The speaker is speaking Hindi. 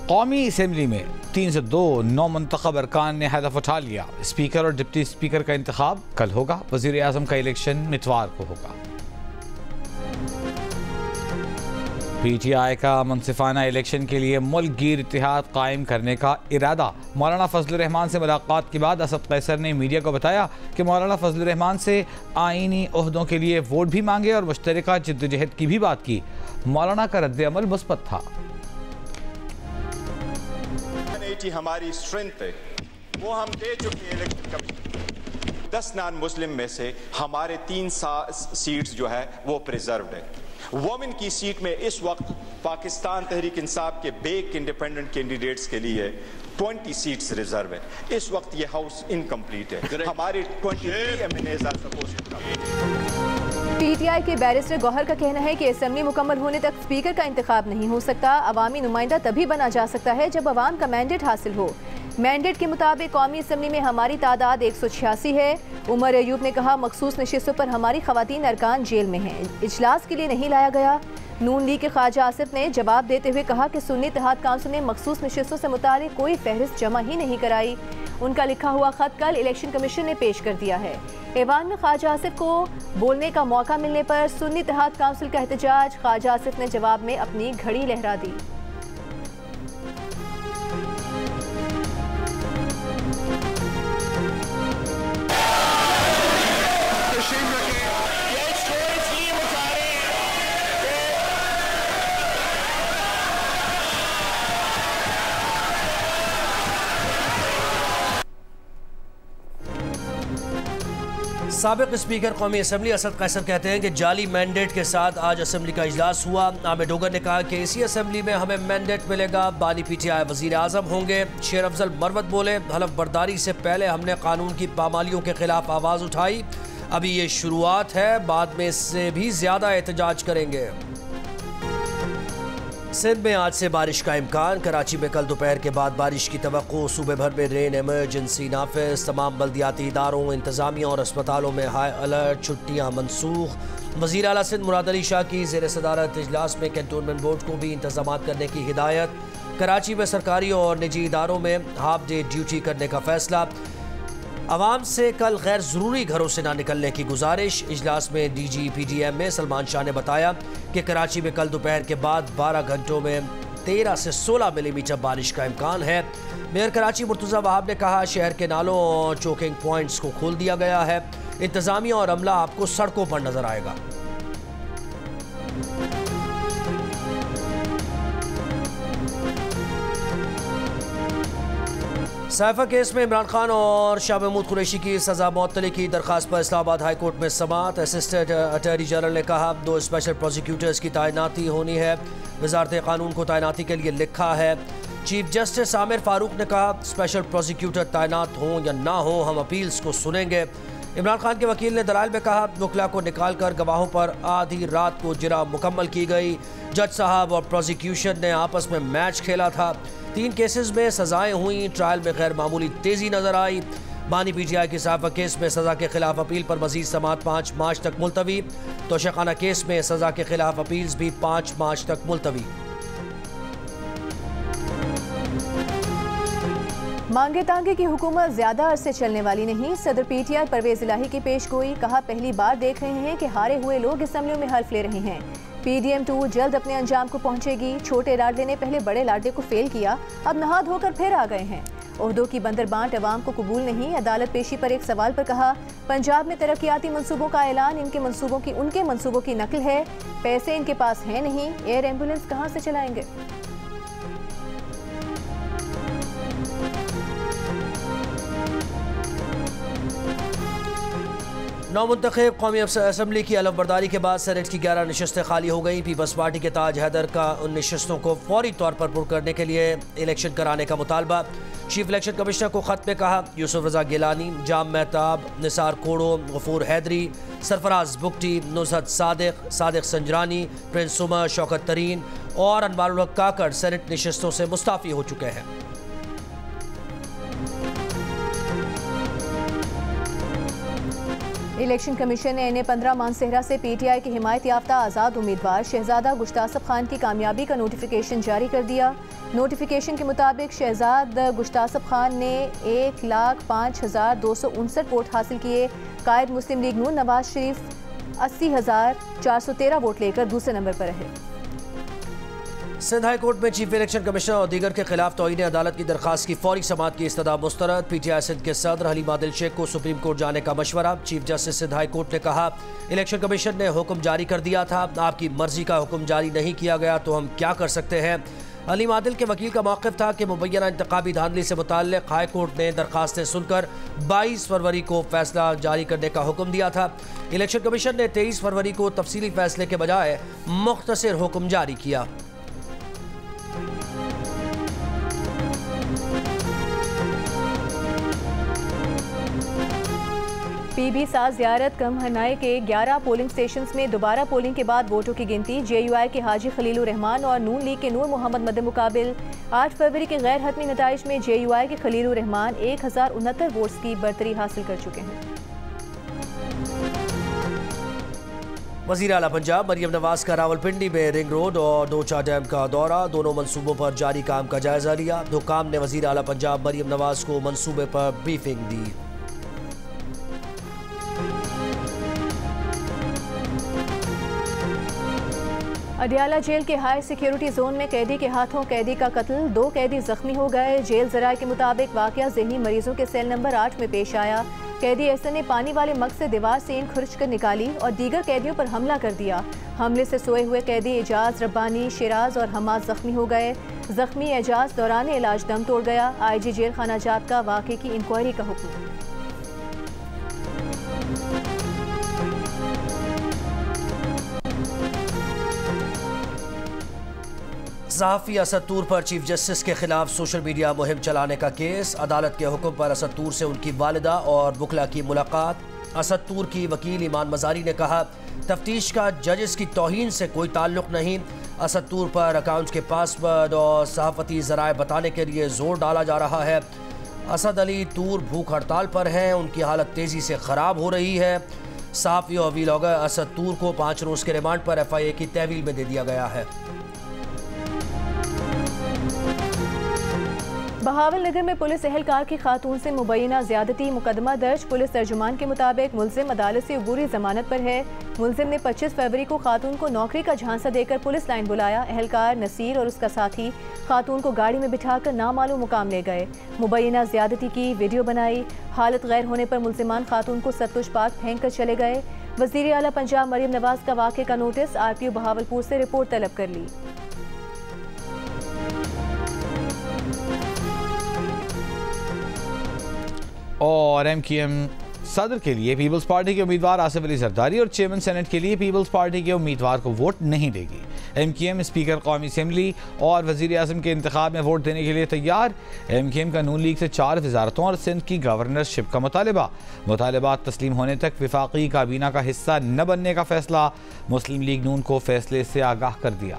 कौमी असम्बली में 3 से 2 नौ मुंतखब अरकान ने हदफ उठा लिया। स्पीकर और डिप्टी स्पीकर का इंतखाब कल होगा। वज़ीर आज़म का इलेक्शन इतवार को होगा। PTI का मुनसिफाना इलेक्शन के लिए मुल्क गिर इत्तेहाद कायम करने का इरादा। मौलाना फजल रहमान से मुलाकात के बाद असद कैसर ने मीडिया को बताया कि मौलाना फजल रहमान से आईनी ओहदों के लिए वोट भी मांगे और मुश्तरका जिद्दोजहद की भी बात की। मौलाना का रद्द अमल मुस्बत था। हमारी स्ट्रेंथ है वो हम दे चुके हैं इलेक्शन कमीशन। 10 नॉन मुस्लिम में से हमारे 3 सीट्स जो है वो प्रिजर्व्ड है। वोमेन की सीट में इस वक्त पाकिस्तान तहरीक इंसाफ के बेक इंडिपेंडेंट कैंडिडेट्स के लिए 20 सीट्स रिजर्व है। इस वक्त ये हाउस इनकम्प्लीट है। हमारे 23 MNAs are supposed to come. PTI के बैरिस्टर गौहर का कहना है कि असेंबली मुकम्मल होने तक स्पीकर का इंतखाब नहीं हो सकता। अवामी नुमाइंदा तभी बना जा सकता है जब अवाम का मैंडेट हासिल हो। मैंडेट के मुताबिक कौमी असम्बली में हमारी तादाद 186 है। उमर अयूब ने कहा, मखसूस नशिस्तों पर हमारी खवातीन अरकान जेल में हैं, इजलास के लिए नहीं लाया गया। नून लीग के ख्वाजा आसिफ ने जवाब देते हुए कहा कि सुन्नी इत्तेहाद काउंसिल ने मखसूस नशिस्तों से मुतालिक कोई फहरिस्त जमा ही नहीं कराई। उनका लिखा हुआ खत कल इलेक्शन कमीशन ने पेश कर दिया है। ऐवान में ख्वाजा आसिफ को बोलने का मौका मिलने पर सुन्नी इत्तेहाद काउंसिल का एहतजाज। ख्वाजा आसिफ ने जवाब में अपनी घड़ी लहरा दी। साबिक स्पीकर कौमी असम्बली असद कैसर कहते हैं कि जाली मैंडेट के साथ आज असम्बली का इजलास हुआ। आमिर डोगर ने कहा कि इसी असम्बली में हमें मैंडेट मिलेगा। बानी PTI वजीर आज़म होंगे। शेर अफजल मरवत बोले, हलफ बर्दारी से पहले हमने कानून की पामालियों के खिलाफ आवाज़ उठाई। अभी ये शुरुआत है, बाद में इससे भी ज़्यादा एहतजाज करेंगे। सिंध में आज से बारिश का इम्कान। कराची में कल दोपहर के बाद बारिश की तवक्को। सूबे भर में रेन एमरजेंसी नाफिज। तमाम बल्दियाती इदारों, इंतजामिया और अस्पतालों में हाई अलर्ट। छुट्टियाँ मनसूख। वज़ीर आला सिंध मुराद अली शाह की ज़ेर सदारत इजलास में कैंटोनमेंट बोर्ड को भी इंतजाम करने की हिदायत। कराची में सरकारी और निजी इदारों में हाफ डे ड्यूटी करने का फैसला। अवाम से कल गैर ज़रूरी घरों से ना निकलने की गुजारिश। इजलास में DG PDM में सलमान शाह ने बताया कि कराची में कल दोपहर के बाद 12 घंटों में 13 से 16 मिलीमीटर बारिश का इम्कान है। मेयर कराची मुर्तज़ा वहाब ने कहा, शहर के नालों और चोकिंग पॉइंट्स को खोल दिया गया है। इंतज़ामिया और अमला आपको सड़कों पर नजर आएगा। सैफा केस में इमरान खान और शाह महमूद कुरैशी की सजा मुअत्तली की दरखास्त पर इस्लामाबाद हाई कोर्ट में समाअत। असिस्टेंट अटॉर्नी जनरल ने कहा, 2 स्पेशल प्रोसिक्यूटर्स की तैनाती होनी है। वजारत कानून को तैनाती के लिए लिखा है। चीफ जस्टिस आमिर फारूक ने कहा, स्पेशल प्रोसिक्यूटर तैनात हों या ना हो, हम अपील्स को सुनेंगे। इमरान खान के वकील ने दलाइल में कहा, वकला को निकाल कर गवाहों पर आधी रात को जिरा मुकम्मल की गई। जज साहब और प्रोसिक्यूशन ने आपस में मैच खेला था। 3 केसेस में सजाएं हुई। ट्रायल में गैर मामूली तेजी नजर आई। बानी PTI के साफा केस में सजा के खिलाफ अपील पर मजीद समाअत 5 मार्च तक मुलतवी। तोशाखाना केस में सजा के खिलाफ अपील्स भी 5 मार्च तक मुलतवी। मांगे तांगे की हुकूमत ज्यादा अरसे चलने वाली नहीं। सदर PTI परवेज इलाही की पेशगोई। कहा, पहली बार देख रहे हैं कि हारे हुए लोग असम्बलियों में हल्फ ले रहे हैं। PDM-2 जल्द अपने अंजाम को पहुंचेगी। छोटे लाडले ने पहले बड़े लाडले को फेल किया, अब नहा धोकर फिर आ गए हैं। ओहदों की बंदर बांट अवाम को कबूल नहीं। अदालत पेशी पर एक सवाल पर कहा, पंजाब में तरक्याती मंसूबों का ऐलान उनके मंसूबों की नकल है। पैसे इनके पास है नहीं, एयर एम्बुलेंस कहाँ से चलाएंगे। नौमुंतखब कौमी असम्बली की अलफ बर्दारी के बाद सेनेट की 11 नशस्तें खाली हो गई। पीपल्स पार्टी के ताज हैदर का उन नशस्तों को फौरी तौर पर पुर करने के लिए इलेक्शन कराने का मुतालबा। चीफ इलेक्शन कमिश्नर को खत में कहा, यूसुफ रजा गिलानी, जाम मेहताब, निसार कोड़ो, गफूर हैदरी, सरफराज बुगटी, नुसरत सादिक संजरानी, प्रिंस उमर, शौकत तरीन और अनवारुल हक काकड़ सेनेट नशस्तों से मुस्ताफ़ी हो चुके हैं। इलेक्शन कमीशन ने इन्हें 15 मानसेहरा से PTI की हिमायत याफ्ता आज़ाद उम्मीदवार शहजादा गुश्तासफ खान की कामयाबी का नोटिफिकेशन जारी कर दिया। नोटिफिकेशन के मुताबिक शहजाद गुश्तासफ खान ने 1,05,259 वोट हासिल किए। कायद मुस्लिम लीग नून नवाज शरीफ 80,413 वोट लेकर दूसरे नंबर पर रहे। सिंध हाई कोर्ट में चीफ इलेक्शन कमिश्नर और दीगर के खिलाफ तौहीन अदालत की दरखास्त की फौरी समाअत की इस्तदा मुस्तरद। PTI सिंध के सदर हलीम आदिल शेख को सुप्रीम कोर्ट जाने का मशवरा। Chief justice Sindh high court ने कहा, इलेक्शन कमीशन ने हुक्म जारी कर दिया था, आपकी मर्जी का हुक्म जारी नहीं किया गया तो हम क्या कर सकते हैं। हलीम आदिल के वकील का मौक़िफ़ था कि मुबैना इंतखाबी धांधली से मुताल्लिक़ हाई कोर्ट ने दरखास्तें सुनकर 22 फरवरी को फैसला जारी करने का हुक्म दिया था। इलेक्शन कमीशन ने 23 फरवरी को तफसीली फैसले के बजाय मुख्तसर हुक्म जारी किया। PB साज ज़ियारत कम हनाए के 11 पोलिंग स्टेशंस में दोबारा पोलिंग के बाद वोटों की गिनती। JUI के हाजी खलीलुर रहमान और नून लीग के नूर मोहम्मद मद मुकाबिल 8 फरवरी के गैर हतमी नताइज में JUI के खलीलुर रहमान 1069 वोट्स की बरतरी हासिल कर चुके हैं। वज़ीर आला पंजाब मरियम नवाज का रावलपिंडी में रिंग रोड और डोचा डैम का दौरा। दोनों मंसूबों पर जारी काम का जायजा लिया। हुकाम ने वज़ीर आला पंजाब मरियम नवाज को मंसूबे पर ब्रीफिंग दी। अडियाला जेल के हाई सिक्योरिटी जोन में कैदी के हाथों कैदी का कत्ल, 2 कैदी जख्मी हो गए। जेल जराये के मुताबिक वाकया ज़हनी मरीजों के सेल नंबर 8 में पेश आया। कैदी एहसन ने पानी वाले मग से दीवार से ईंट खुरच कर निकाली और दीगर कैदियों पर हमला कर दिया। हमले से सोए हुए कैदी एजाज, रब्बानी, शिराज और हमाद जख्मी हो गए। जख्मी एजाज दौरान इलाज दम तोड़ गया। IG जेल खाना जात का वाक़े की इंक्वायरी का हुक्म। सहाफ़ी असद तूर पर चीफ जस्टिस के खिलाफ सोशल मीडिया मुहिम चलाने का केस। अदालत के हुक्म पर असद तूर से उनकी वालिदा और बुकला की मुलाकात। असद तूर की वकील ईमान मजारी ने कहा, तफ्तीश का जजेस की तौहीन से कोई ताल्लुक नहीं। असद तूर पर अकाउंट्स के पासवर्ड और सहाफ़ती ज़राए बताने के लिए जोर डाला जा रहा है। असद अली तूर भूख हड़ताल पर हैं, उनकी हालत तेज़ी से ख़राब हो रही है। सहाफ़ी और वीलॉगर असद तूर को 5 रोज़ के रिमांड पर FIA की तहवील में दे दिया गया है। बहावलनगर में पुलिस एहलकार की खातून से मुबैना ज़्यादती मुकदमा दर्ज। पुलिस तर्जुमान के मुताबिक मुल्जिम अदालत से अबूरी जमानत पर है। मुल्जिम ने 25 फरवरी को खातून को नौकरी का झांसा देकर पुलिस लाइन बुलाया। एहलकार नसीर और उसका साथी खातून को गाड़ी में बिठाकर नामालूम मुकाम ले गए। मुबैना ज़्यादती की वीडियो बनाई। हालत गैर होने पर मुल्जिमान खातून को सतलुज पार्क फेंक कर चले गए। वज़ीर आला पंजाब मरियम नवाज का वाक़े का नोटिस RPO बहावलपुर से रिपोर्ट तलब कर ली। और MQM सदर के लिए पीपल्स पार्टी के उम्मीदवार आसिफ अली जरदारी और चेयरमैन सेनेट के लिए पीपल्स पार्टी के उम्मीदवार को वोट नहीं देगी। MQM स्पीकर कौमी असम्बली और वज़ीर आज़म के इंतखाब में वोट देने के लिए तैयार। MQM का नून लीग से 4 वजारतों और सिंध की गवर्नरशिप का मुतालबात तस्लीम होने तक वफाकी काबीना का हिस्सा न बनने का फैसला। मुस्लिम लीग नून को फैसले से आगाह कर दिया।